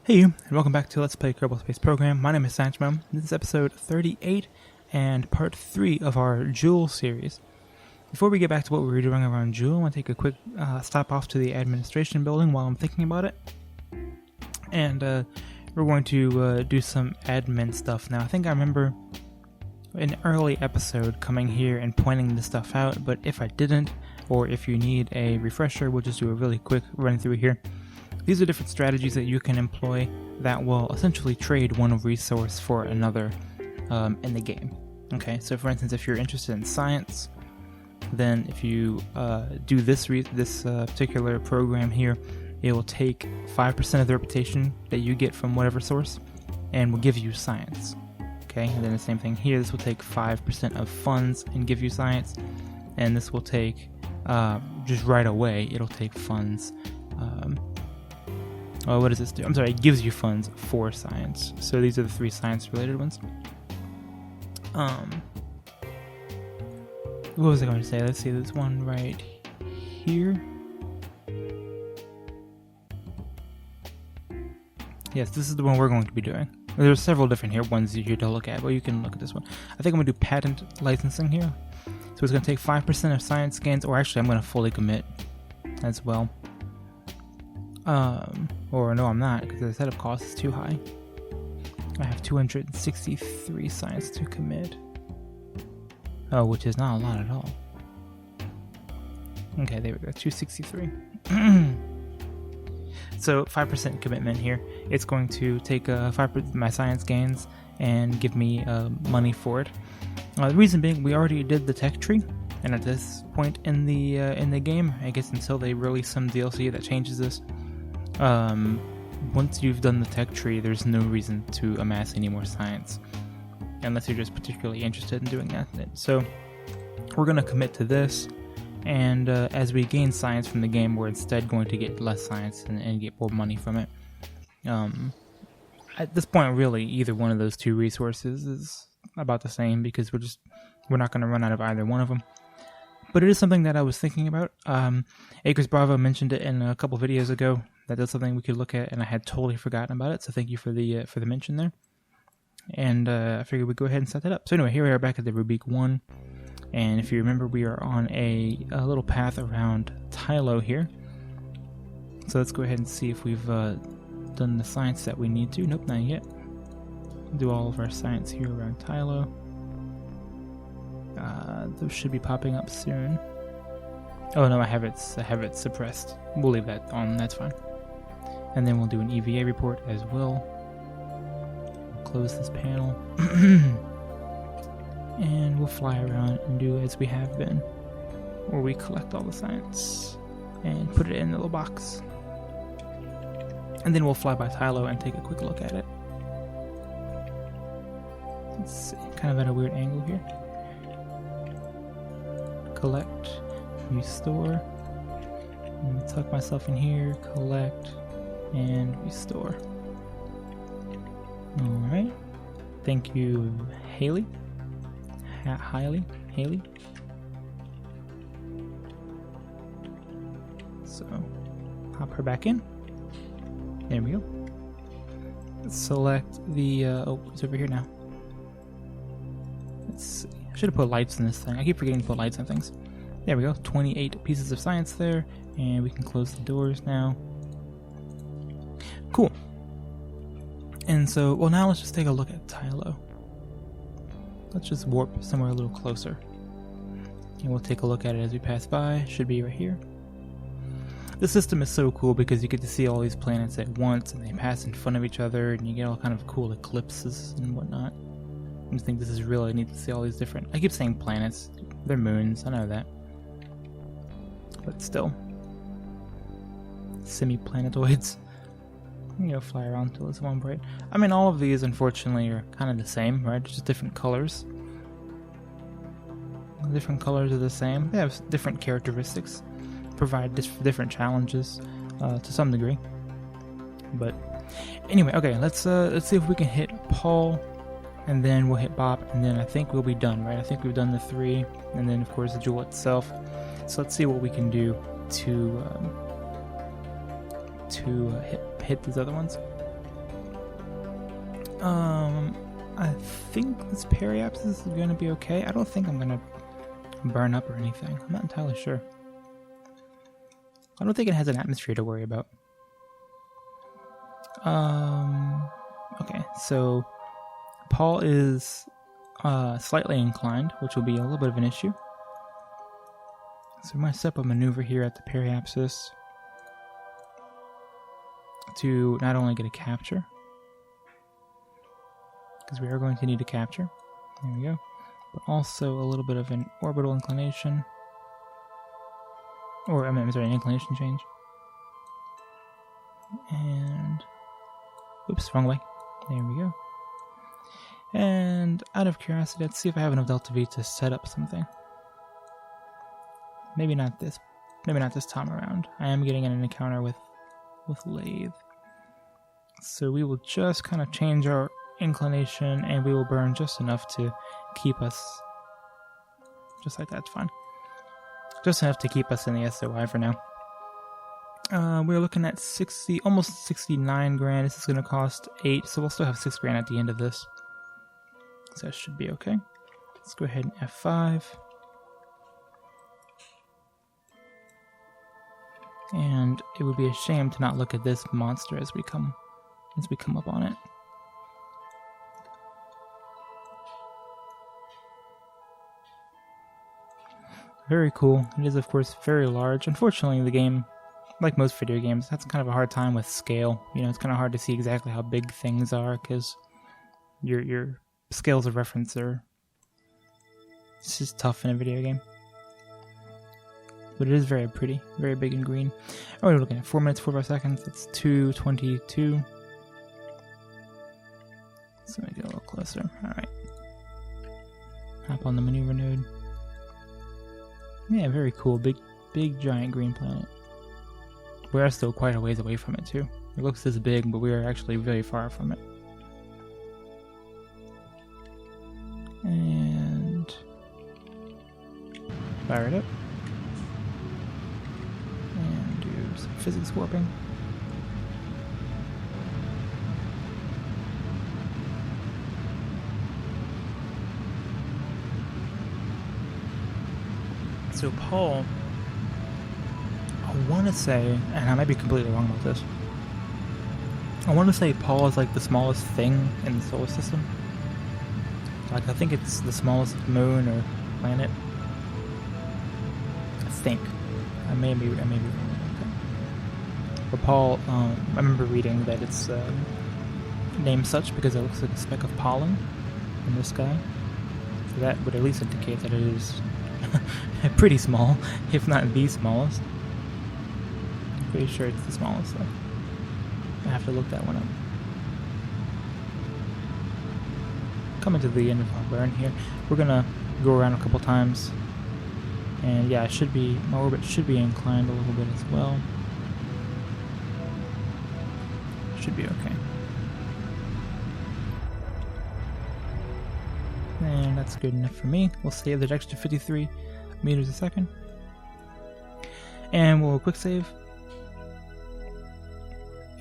Hey, and welcome back to Let's Play Kerbal Space Program. My name is Sanchmo. This is episode 38 and part 3 of our Jool series. Before we get back to what we were doing around Jool, I want to take a quick stop off to the administration building while I'm thinking about it. And we're going to do some admin stuff now. I think I remember an early episode coming here and pointing this stuff out, but if I didn't, or if you need a refresher, we'll just do a really quick run through here. These are different strategies that you can employ that will essentially trade one resource for another in the game. Okay, so for instance, if you're interested in science, then if you do this particular program here, it will take 5% of the reputation that you get from whatever source and will give you science. Okay, and then the same thing here, this will take 5% of funds and give you science, and this will take, just right away, it'll take funds. Oh, what does this do? I'm sorry, it gives you funds for science. So these are the 3 science-related ones. What was I going to say? Let's see, this one right here. Yes, this is the one we're going to be doing. There's several different ones here to look at, but you can look at this one. I think I'm going to do patent licensing here. So it's going to take 5% of science gains, or actually I'm going to fully commit as well. Or no, I'm not, because the setup cost is too high. I have 263 science to commit. Oh, which is not a lot at all. Okay, there we go, 263. So 5% commitment here. It's going to take 5% of my science gains and give me money for it. The reason being, we already did the tech tree, and at this point in the game, I guess until they release some DLC that changes this, once you've done the tech tree, there's no reason to amass any more science, unless you're just particularly interested in doing that. So we're going to commit to this, and as we gain science from the game, we're instead going to get less science and get more money from it. At this point, really, either one of those 2 resources is about the same, because we're not going to run out of either one of them. But it is something that I was thinking about. Acres Bravo mentioned it in a couple videos ago. That's something we could look at, and I had totally forgotten about it, so thank you for the mention there. And I figured we'd go ahead and set that up. So anyway, here we are back at the Rubique 1, and if you remember, we are on a little path around Tylo here. So let's go ahead and see if we've done the science that we need to. Nope, not yet. Do all of our science here around Tylo. Those should be popping up soon. Oh no, I have it suppressed. We'll leave that on, that's fine. And then we'll do an EVA report as well. We'll close this panel. And we'll fly around and do as we have been, where we collect all the science and put it in the little box. And then we'll fly by Tylo and take a quick look at it. Let's see, kind of at a weird angle here. Collect, restore. Let me tuck myself in here, collect, and restore. Alright. Thank you, Haley. Haley. So, hop her back in. There we go. Let's select the, it's over here now. Let's see. I should have put lights in this thing. I keep forgetting to put lights on things. There we go. 28 pieces of science there, and we can close the doors now. Cool. And so, well, now let's just take a look at Tylo. Let's just warp somewhere a little closer. And we'll take a look at it as we pass by. Should be right here. The system is so cool because you get to see all these planets at once, and they pass in front of each other, and you get all kind of cool eclipses and whatnot. I just think this is really neat to see all these different... I keep saying planets. They're moons, I know that. But still. Semi-planetoids. Fly around till it's one bright. I mean, all of these, unfortunately, are kind of the same, right? Just different colors. Different colors are the same. They have different characteristics. Provide different challenges to some degree. But anyway, okay, let's see if we can hit Paul, and then we'll hit Bob, and then I think we'll be done, right? I think we've done the 3, and then of course the Jool itself. So let's see what we can do to hit these other ones. I think this periapsis is going to be okay. I don't think I'm going to burn up or anything. I'm not entirely sure. I don't think it has an atmosphere to worry about. Okay, so Paul is slightly inclined, which will be a little bit of an issue. So we might set up a maneuver here at the periapsis to not only get a capture, because we are going to need a capture. There we go. But also a little bit of an orbital inclination. Or, an inclination change. And... oops, wrong way. There we go. And out of curiosity, let's see if I have enough delta V to set up something. Maybe not this time around. I am getting in an encounter with Lathe. So we will just kind of change our inclination, and we will burn just enough to keep us, just like that's fine. Just enough to keep us in the SOI for now. We're looking at 60, almost 69 grand. This is going to cost 8, so we'll still have 6 grand at the end of this. So that should be okay. Let's go ahead and F5. And it would be a shame to not look at this monster as we come up on it. Very cool. It is, of course, very large. Unfortunately, the game, like most video games, has kind of a hard time with scale. You know, it's kind of hard to see exactly how big things are because your scales of reference are... it's just tough in a video game. But it is very pretty, very big and green. Oh, we're looking at 4 minutes, 45 seconds. It's 2:22. So make it a little closer. Alright. Hop on the maneuver node. Yeah, very cool. Big giant green planet. We are still quite a ways away from it too. It looks this big, but we are actually very far from it. And fire it up. And do some physics warping. So Paul, I want to say, and I might be completely wrong about this, I want to say Paul is like the smallest thing in the solar system. Like, I think it's the smallest moon or planet. I think. I may be wrong about that. But Paul, I remember reading that it's named such because it looks like a speck of pollen in the sky. So that would at least indicate that it is pretty small, if not the smallest. I'm pretty sure it's the smallest though. I have to look that one up. Coming to the end of our burn here. We're gonna go around a couple times. And yeah, my orbit should be inclined a little bit as well. Should be okay. And that's good enough for me. We'll save that extra 53 meters a second. And we'll quick save.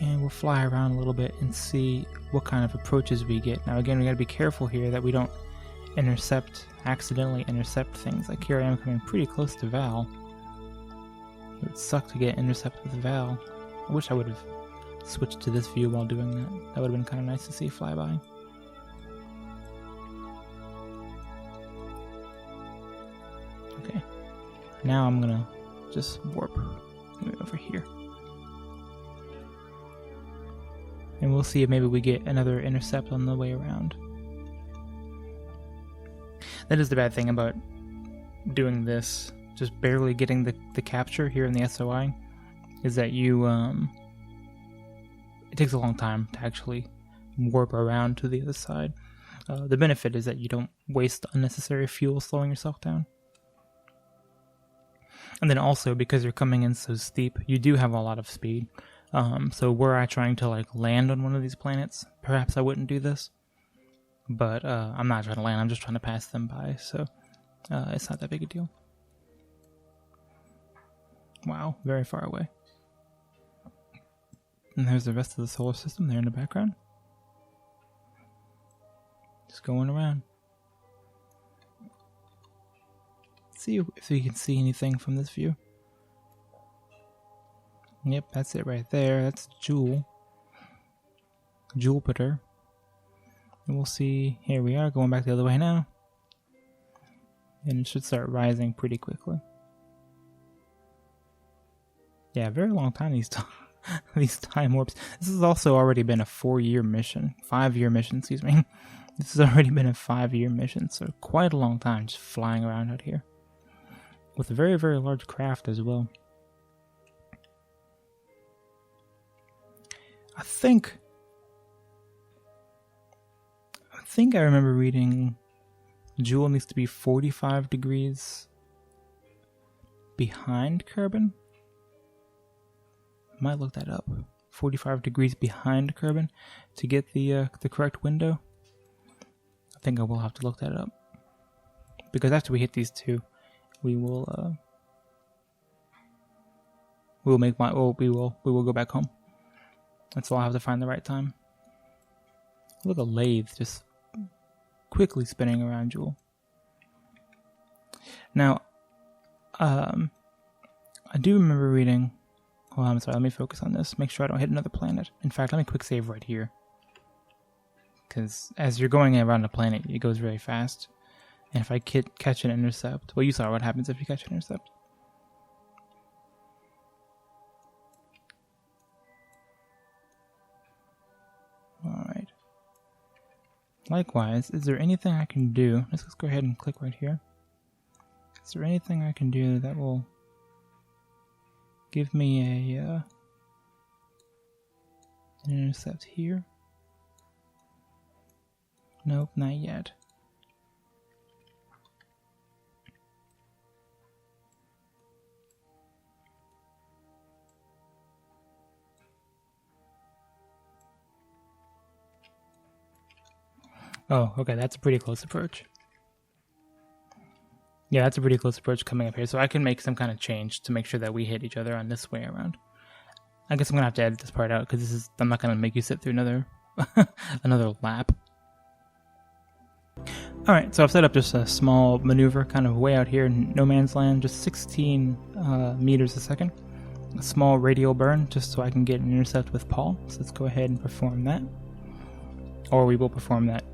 And we'll fly around a little bit and see what kind of approaches we get. Now again, we gotta be careful here that we don't accidentally intercept things. Like here I am coming pretty close to Val. It would suck to get intercepted with Val. I wish I would have switched to this view while doing that. That would have been kind of nice to see fly by. Okay. Now I'm gonna just warp over here. And we'll see if maybe we get another intercept on the way around. That is the bad thing about doing this, just barely getting the capture here in the SOI, is that you, it takes a long time to actually warp around to the other side. The benefit is that you don't waste unnecessary fuel slowing yourself down. And then also, because you're coming in so steep, you do have a lot of speed. So were I trying to like land on one of these planets, perhaps I wouldn't do this. But I'm not trying to land, I'm just trying to pass them by, so it's not that big a deal. Wow, very far away. And there's the rest of the solar system there in the background. Just going around. See if you can see anything from this view. Yep, that's it right there. That's Jool. Jupiter. And we'll see. Here we are, going back the other way now. And it should start rising pretty quickly. Yeah, very long time these time warps. This has also already been a 4-year mission. 5-year mission, excuse me. This has already been a 5-year mission, so quite a long time just flying around out here. With a very, very large craft as well. I think I remember reading Jool needs to be 45 degrees behind Kerbal. Might look that up. 45 degrees behind Kerbal to get the correct window. I think I will have to look that up. Because after we hit these two, we will we will go back home. That's all. I have to find the right time. Look, a lathe just quickly spinning around Jool. Now, I do remember reading. Oh, I'm sorry. Let me focus on this. Make sure I don't hit another planet. In fact, let me quick save right here. Because as you're going around a planet, it goes very fast. And if I catch an intercept, well, you saw what happens if you catch an intercept. Alright. Likewise, is there anything I can do? Let's go ahead and click right here. Is there anything I can do that will give me an intercept here? Nope, not yet. Oh, okay, that's a pretty close approach. Yeah, that's a pretty close approach coming up here, so I can make some kind of change to make sure that we hit each other on this way around. I guess I'm going to have to edit this part out, because I'm not going to make you sit through another another lap. Alright, so I've set up just a small maneuver kind of way out here in no man's land, just 16 meters a second. A small radial burn, just so I can get an intercept with Paul. So let's go ahead and perform that. Or we will perform that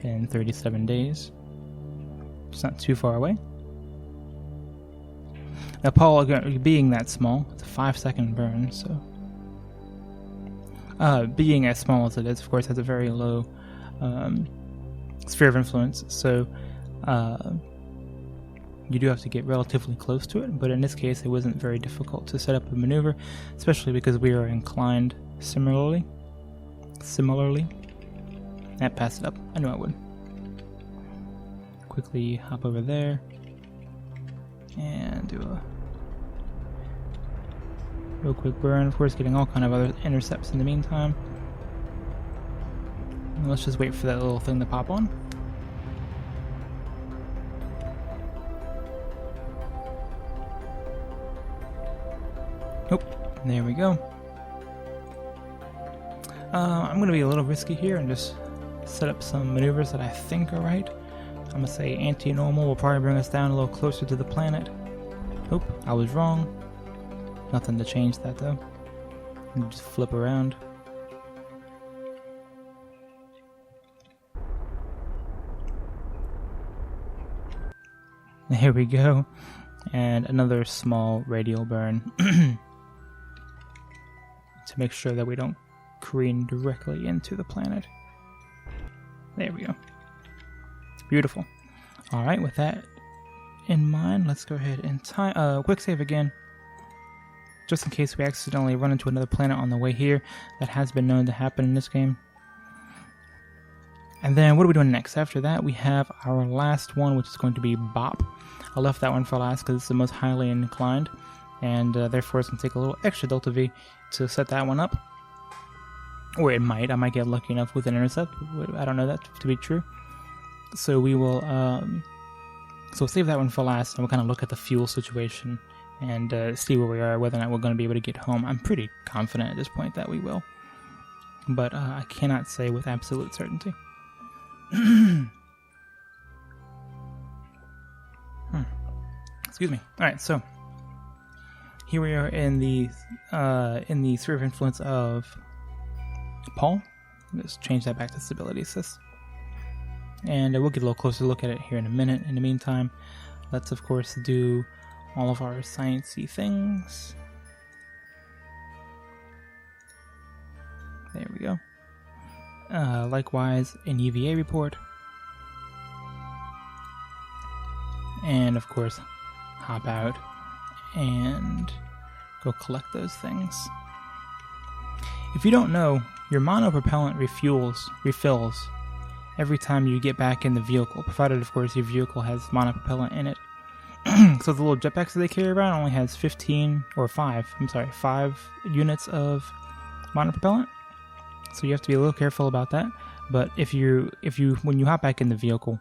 in 37 days. It's not too far away. Now, Paul, being that small, it's a 5-second burn, so... being as small as it is, of course, has a very low sphere of influence, so you do have to get relatively close to it, but in this case, it wasn't very difficult to set up a maneuver, especially because we are inclined similarly. That passed it up. I knew I would. Quickly hop over there and do a real quick burn. Of course, getting all kind of other intercepts in the meantime. And let's just wait for that little thing to pop on. Nope. There we go. I'm going to be a little risky here and just set up some maneuvers that I think are right. I'm going to say anti-normal will probably bring us down a little closer to the planet. Oop, I was wrong. Nothing to change that though. Just flip around. There we go. And another small radial burn to make sure that we don't careen directly into the planet. There we go. Beautiful. Alright, with that in mind, let's go ahead and quick save again. Just in case we accidentally run into another planet on the way here. That has been known to happen in this game. And then what are we doing next? After that, we have our last one, which is going to be Bop. I left that one for last because it's the most highly inclined. And therefore, it's going to take a little extra Delta V to set that one up. Or it might. I might get lucky enough with an intercept. I don't know that to be true. So we will so save that one for last, and we'll kind of look at the fuel situation and see where we are, whether or not we're going to be able to get home. I'm pretty confident at this point that we will. But I cannot say with absolute certainty. Excuse me. All right, so here we are in the sphere of influence of Paul. Let's change that back to stability assist. And we'll get a little closer look at it here in a minute. In the meantime, let's of course do all of our sciencey things. There we go. Likewise, an EVA report. And of course, hop out and go collect those things. If you don't know, your monopropellant refills every time you get back in the vehicle, provided of course your vehicle has monopropellant in it. So the little jetpacks that they carry around only has 5 units of monopropellant. So you have to be a little careful about that. But when you hop back in the vehicle,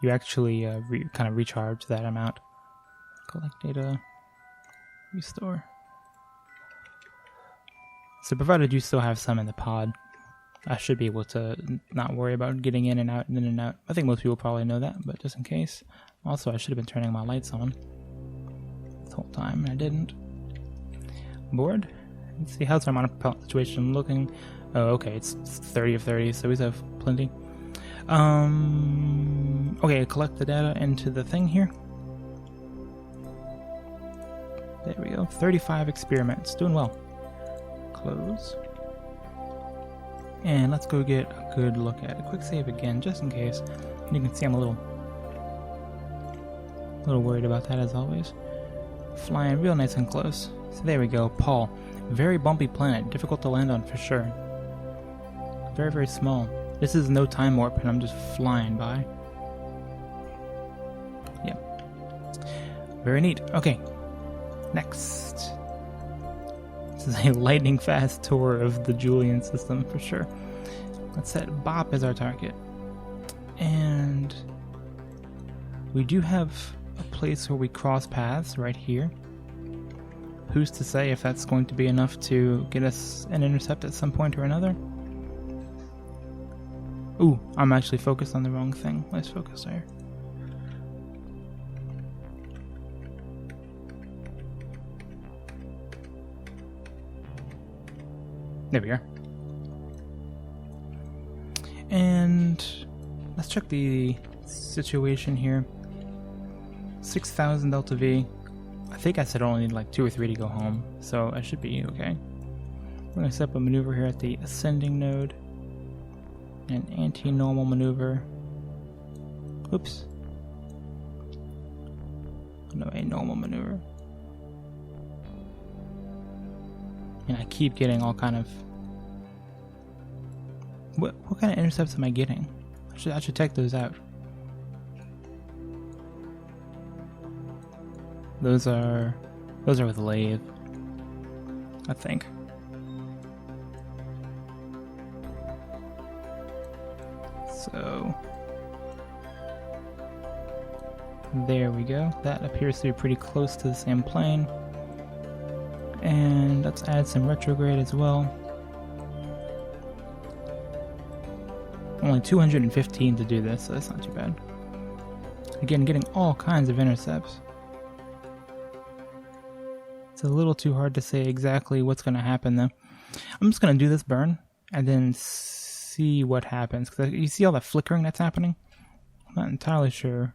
you actually kind of recharge that amount. Collect data, restore. So provided you still have some in the pod, I should be able to not worry about getting in and out and in and out. I think most people probably know that, but just in case. Also, I should have been turning my lights on this whole time, and I didn't. Board? Let's see, how's our monopropellant situation looking? Oh, okay, it's 30 of 30, so we have plenty. Okay, collect the data into the thing here. There we go. 35 experiments. Doing well. Close. And let's go get a good look at it. Quick save again, just in case. You can see I'm a little worried about that as always. Flying real nice and close. So there we go. Paul. Very bumpy planet. Difficult to land on for sure. Very, very small. This is no time warp, and I'm just flying by. Yep. Very neat. Okay. Next. This is a lightning fast tour of the Julian system for sure. Let's set Bop as our target. And we do have a place where we cross paths right here. Who's to say if that's going to be enough to get us an intercept at some point or another? Ooh, I'm actually focused on the wrong thing. Let's focus there. There we are. And let's check the situation here. 6,000 Delta V. I think I said I only need like 2 or 3 to go home, so I should be okay. We're going to set up a maneuver here at the ascending node. An anti-normal maneuver. Oops. No, a normal maneuver. And I keep getting all kind of... What kind of intercepts am I getting? I should check those out. Those are with lathe, I think. So there we go. That appears to be pretty close to the same plane. And let's add some retrograde as well. Only 215 to do this, so that's not too bad. Again, getting all kinds of intercepts. It's a little too hard to say exactly what's going to happen though. I'm just going to do this burn and then see what happens. Because you see all the flickering that's happening? I'm not entirely sure.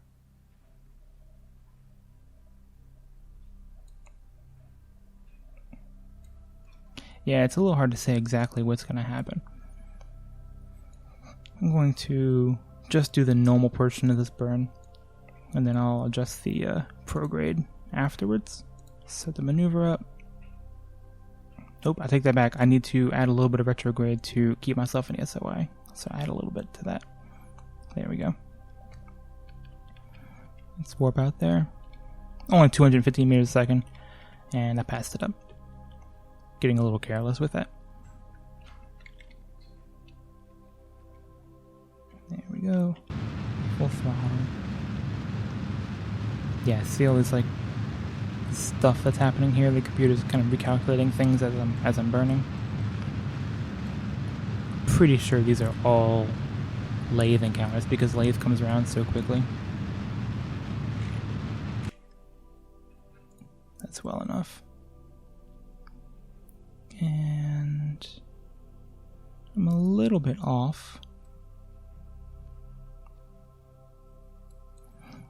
Yeah, it's a little hard to say exactly what's going to happen. I'm going to just do the normal portion of this burn, and then I'll adjust the prograde afterwards. Set the maneuver up. Nope, I take that back. I need to add a little bit of retrograde to keep myself in the SOI. So add a little bit to that. There we go. Let's warp out there. Only 215 meters a second, and I passed it up. Getting a little careless with that. There we go. Full throttle. Yeah, see all this like stuff that's happening here. The computer's kind of recalculating things as I'm burning. Pretty sure these are all lathe encounters because lathe comes around so quickly. that's well enough. And I'm a little bit off.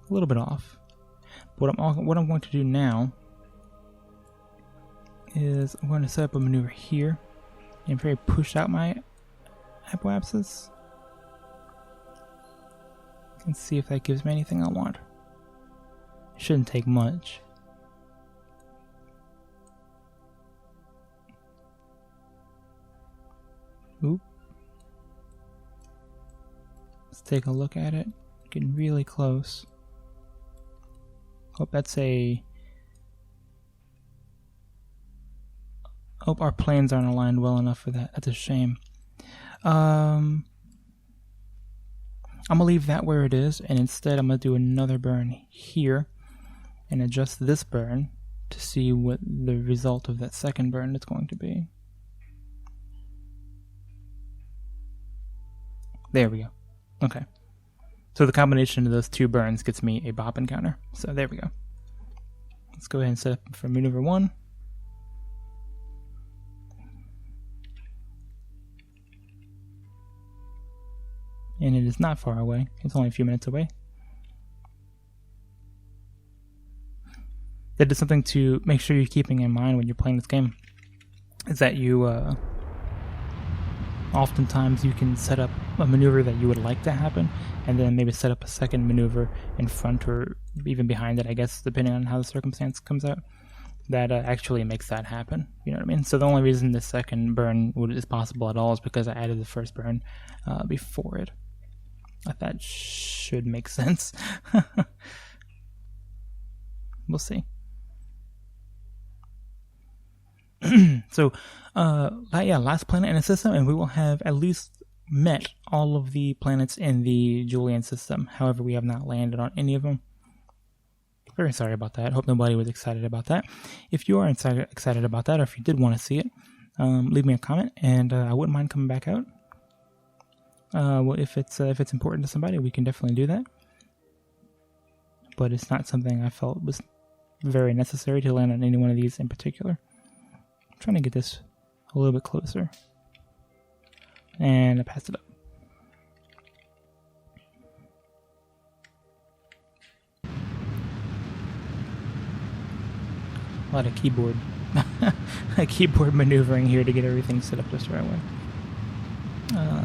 A little bit off. What I'm going to do now is I'm going to set up a maneuver here and very push out my apoapsis and see if that gives me anything I want. It shouldn't take much. Oop. Let's take a look at it. Getting really close. Hope that's a... Hope our planes aren't aligned well enough for that. That's a shame. I'm going to leave that where it is, and instead I'm going to do another burn here and adjust this burn to see what the result of that second burn is going to be. There we go. Okay. So the combination of those two burns gets me a bop encounter. So there we go. Let's go ahead and set up for maneuver 1. And it is not far away. It's only a few minutes away. That is something to make sure you're keeping in mind when you're playing this game. Is that you, oftentimes you can set up a maneuver that you would like to happen, and then maybe set up a second maneuver in front or even behind it, I guess, depending on how the circumstance comes out, that actually makes that happen. You know what I mean? So the only reason the second burn is possible at all is because I added the first burn before it. That should make sense. We'll see. So, last planet in the system, and we will have at least met all of the planets in the Julian system. However, we have not landed on any of them. Very sorry about that. Hope nobody was excited about that. If you are excited about that, or if you did want to see it, leave me a comment, and I wouldn't mind coming back out. Well, if it's important to somebody, we can definitely do that. But it's not something I felt was very necessary to land on any one of these in particular. I'm trying to get this a little bit closer. And I passed it up. A lot of keyboard maneuvering here to get everything set up just the right way.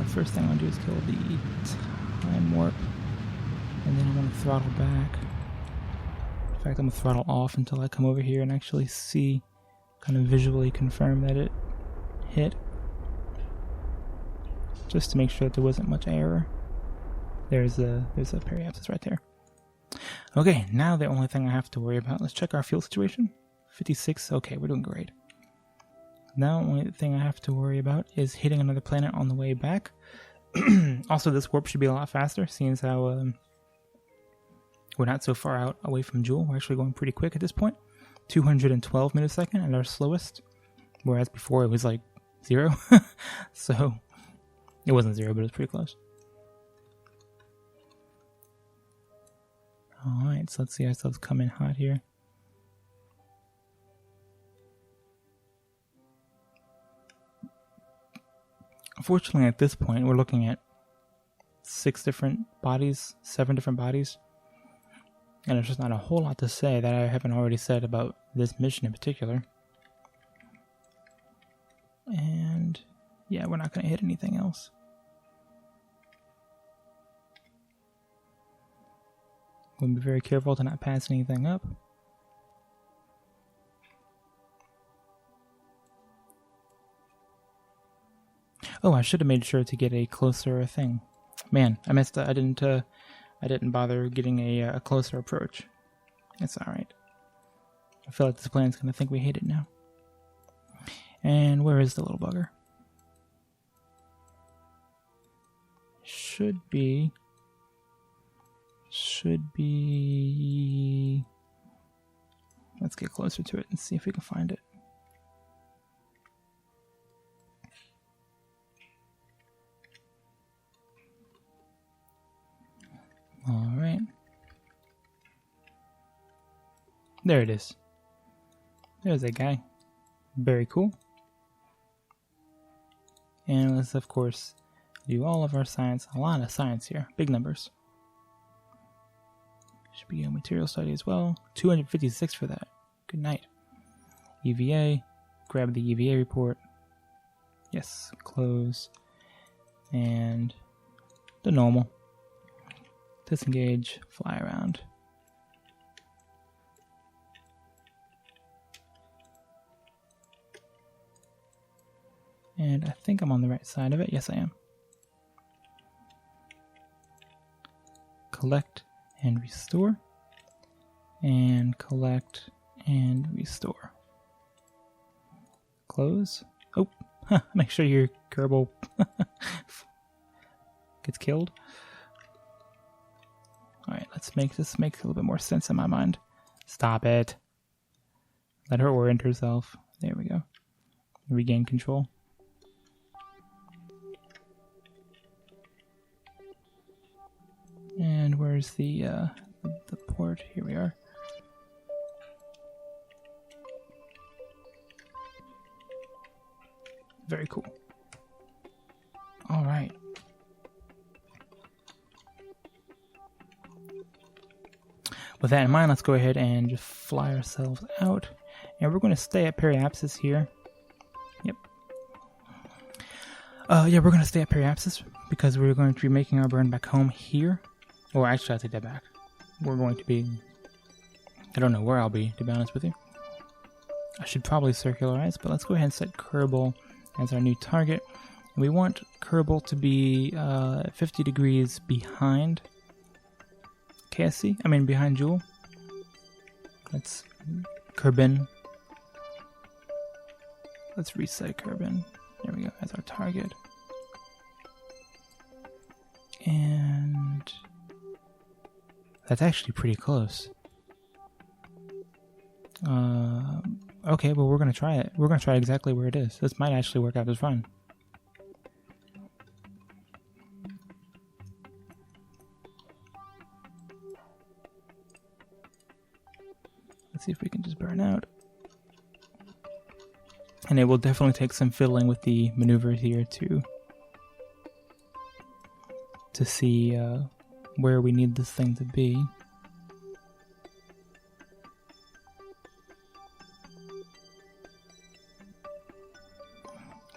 First thing I'm going to do is kill the time warp. And then I'm going to throttle back. In fact, I'm going to throttle off until I come over here and actually see, kind of visually confirm that it hit. Just to make sure that there wasn't much error. There's a periapsis right there. Okay, now the only thing I have to worry about, let's check our fuel situation. 56, okay, we're doing great. Now the only thing I have to worry about is hitting another planet on the way back. Also, this warp should be a lot faster, seeing as how we're not so far out away from Jool. We're actually going pretty quick at this point. 212 millisecond at our slowest, whereas before it was like 0. So it wasn't 0, but it was pretty close. Alright, so let's see ourselves come in hot here. Unfortunately, at this point, we're looking at 7 different bodies. And there's just not a whole lot to say that I haven't already said about this mission in particular. And yeah, we're not going to hit anything else. We'll be very careful to not pass anything up. Oh, I should have made sure to get a closer thing. Man, I messed up. I didn't bother getting a closer approach. It's alright. I feel like this plane's going to think we hate it now. And where is the little bugger? Should be... Let's get closer to it and see if we can find it. Alright. There it is. There's a guy. Very cool. And let's, of course, do all of our science. A lot of science here. Big numbers. Should be a material study as well. 256 for that. Good night. EVA. Grab the EVA report. Yes. Close. And the normal. Disengage. Fly around. And I think I'm on the right side of it. Yes, I am. Collect and restore. And collect and restore. Close. Oh, make sure your Kerbal gets killed. Alright, let's make this make a little bit more sense in my mind. Stop it. Let her orient herself. There we go. Regain control. And where's the port? Here we are. Very cool. All right. With that in mind, let's go ahead and just fly ourselves out. And we're going to stay at periapsis here. Yep. Yeah, we're going to stay at periapsis because we're going to be making our burn back home here. Or actually, I'll take that back. We're going to be... I don't know where I'll be, to be honest with you. I should probably circularize, but let's go ahead and set Kerbal as our new target. And we want Kerbal to be 50 degrees behind KSC. I mean, behind Jool. Let's... Kerbin. Let's reset Kerbin. There we go, as our target. And... that's actually pretty close. Okay, well, we're going to try it. We're going to try exactly where it is. This might actually work out just fine. Let's see if we can just burn out. And it will definitely take some fiddling with the maneuver here to see where we need this thing to be.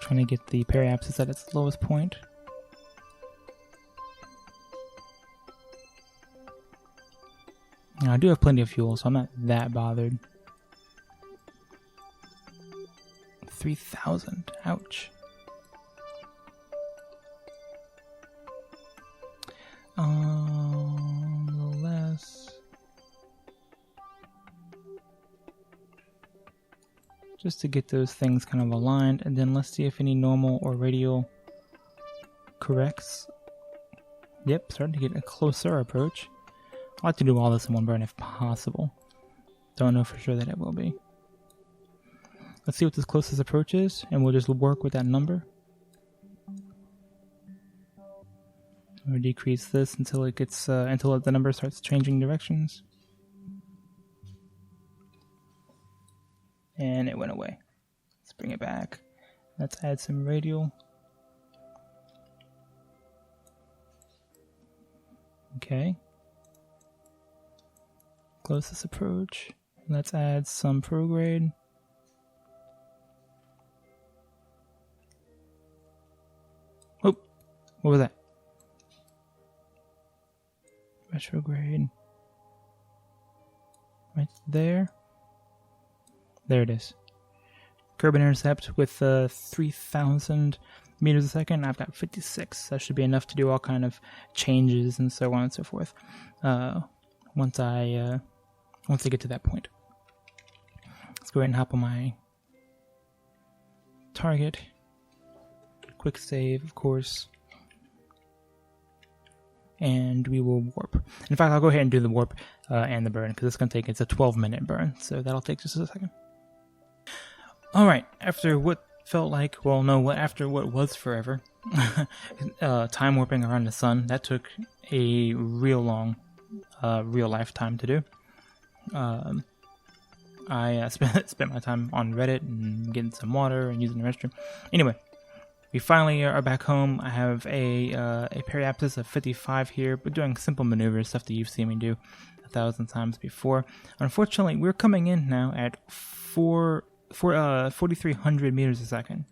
Trying to get the periapsis at its lowest point. Now, I do have plenty of fuel, so I'm not that bothered. 3,000. Ouch. Less. Just to get those things kind of aligned, and then let's see if any normal or radial corrects. Yep, starting to get a closer approach. I like to do all this in one burn if possible. Don't know for sure that it will be. Let's see what this closest approach is, and we'll just work with that number. We'll decrease this until it gets until the number starts changing directions. And it went away. Let's bring it back. Let's add some radial. Okay. Closest approach. Let's add some prograde. Oh, what was that? Retrograde. Right there. There it is. Kerb intercept with 3,000 meters a second. I've got 56. That should be enough to do all kind of changes and so on and so forth. Once I get to that point. Let's go ahead and hop on my target. Quick save, of course. And we will warp. In fact, I'll go ahead and do the warp and the burn, because it's going to take, it's a 12-minute burn, so that'll take just a second. Alright, after what felt like, well, no, after what was forever, time warping around the sun, that took a real long, real lifetime to do. I spent my time on Reddit and getting some water and using the restroom. Anyway, we finally are back home. I have a periapsis of 55 here, but doing simple maneuvers, stuff that you've seen me do 1,000 times before. Unfortunately, we're coming in now at 4,300 meters a second.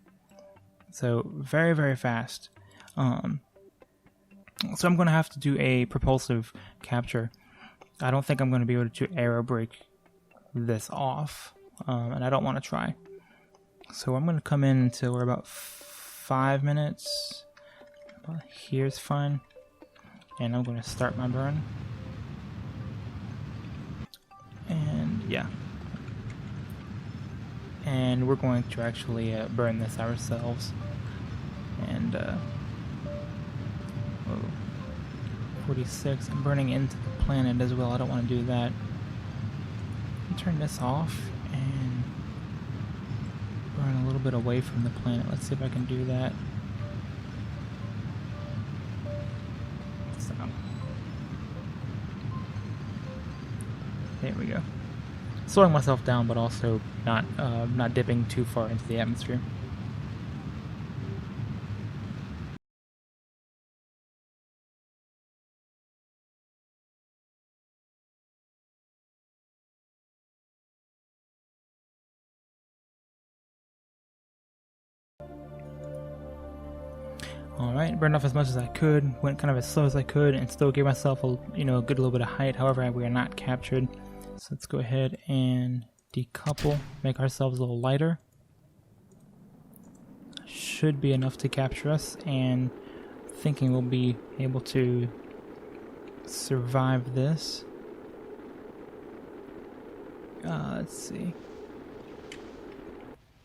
So very, very fast. So I'm going to have to do a propulsive capture. I don't think I'm going to be able to aero brake this off, and I don't want to try. So I'm going to come in until we're about 5 minutes. About here's fine. And I'm going to start my burn. And yeah. And we're going to actually burn this ourselves. And 46. I'm burning into the planet as well. I don't want to do that. Turn this off and burn a little bit away from the planet. Let's see if I can do that. So, there we go. Slowing myself down, but also not dipping too far into the atmosphere. Alright, burned off as much as I could, went kind of as slow as I could, and still gave myself a good little bit of height. However, we are not captured. So let's go ahead and decouple, make ourselves a little lighter. Should be enough to capture us, and thinking we'll be able to survive this. Let's see.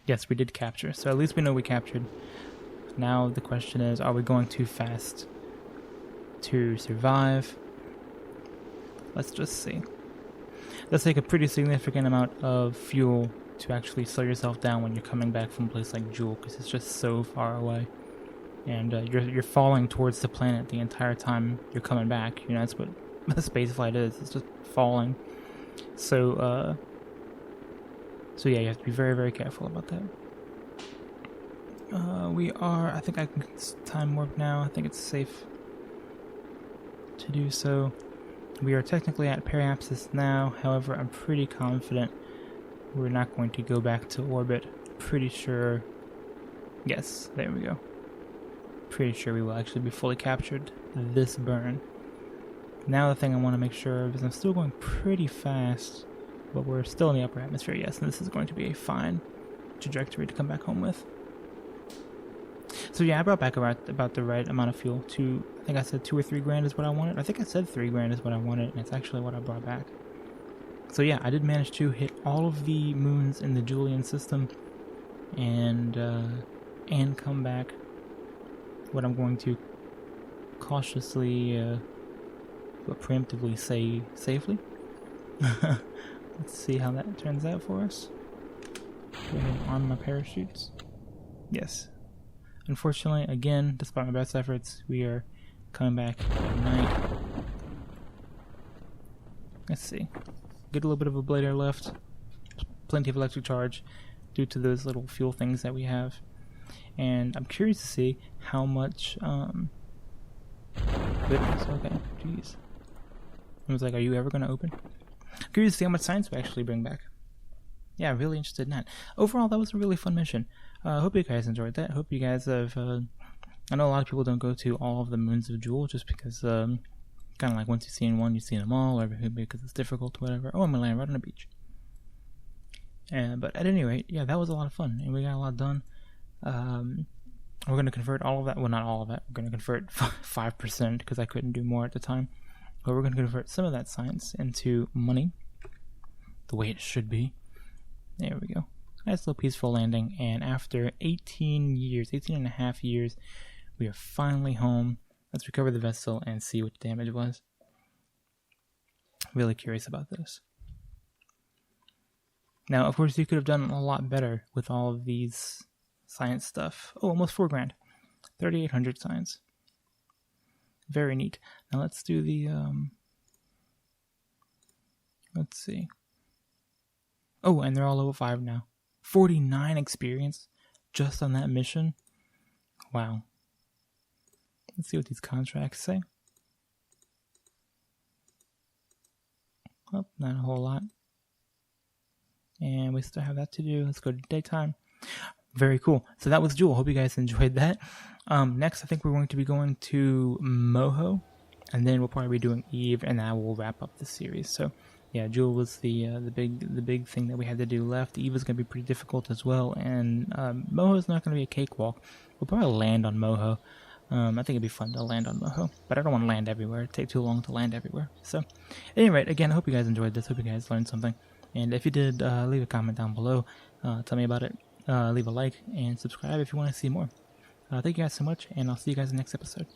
Yes, we did capture, so at least we know we captured. Now the question is, are we going too fast to survive? Let's just see. That's like a pretty significant amount of fuel to actually slow yourself down when you're coming back from a place like Jool, because it's just so far away. And you're falling towards the planet the entire time you're coming back. That's what a spaceflight is. It's just falling. So yeah, you have to be very, very careful about that. I think I can time warp now. I think it's safe to do so. We are technically at periapsis now. However, I'm pretty confident we're not going to go back to orbit. Pretty sure. Yes, there we go. Pretty sure we will actually be fully captured this burn. Now the thing I want to make sure of is I'm still going pretty fast, but we're still in the upper atmosphere, yes, and this is going to be a fine trajectory to come back home with. So yeah, I brought back about the right amount of fuel. I think I said 2 or 3 grand is what I wanted. I think I said 3 grand is what I wanted, and it's actually what I brought back. So yeah, I did manage to hit all of the moons in the Julian system, and come back. What I'm going to cautiously, but preemptively say safely. Let's see how that turns out for us. Go ahead and arm my parachutes. Yes. Unfortunately, again, despite my best efforts, we are coming back at night. Let's see. Get a little bit of a blade air left. Plenty of electric charge due to those little fuel things that we have. And I'm curious to see how much, goodness, okay, jeez. I was like, are you ever going to open? I'm curious to see how much science we actually bring back. Yeah, really interested in that. Overall, that was a really fun mission. I hope you guys enjoyed that. Hope you guys have, I know a lot of people don't go to all of the moons of Jool just because, kind of like once you've seen one, you've seen them all, or because it's difficult, whatever. Oh, I'm going to land right on the beach. But at any rate, yeah, that was a lot of fun, and we got a lot done. We're going to convert all of that, well, not all of that, we're going to convert 5% because I couldn't do more at the time. But we're going to convert some of that science into money, the way it should be. There we go. Nice little peaceful landing, and after 18 and a half years, we are finally home. Let's recover the vessel and see what the damage was. Really curious about this. Now, of course, you could have done a lot better with all of these science stuff. Oh, almost 4 grand. 3,800 science. Very neat. Now let's do the, let's see. Oh, and they're all level 5 now. 49 experience just on that mission. Wow. Let's see what these contracts say. Oh, not a whole lot. And we still have that to do. Let's go to daytime. Very cool. So that was Jool. Hope you guys enjoyed that. Next, I think we're going to be going to Moho, and then we'll probably be doing Eve, and that will wrap up the series. So, yeah, Jool was the big thing that we had to do left. Eve is going to be pretty difficult as well, and Moho is not going to be a cakewalk. We'll probably land on Moho. I think it'd be fun to land on Moho, but I don't want to land everywhere. It'd take too long to land everywhere. So, at any rate, again, I hope you guys enjoyed this. Hope you guys learned something. And if you did, leave a comment down below. Tell me about it. Leave a like and subscribe if you want to see more. Thank you guys so much, and I'll see you guys in the next episode.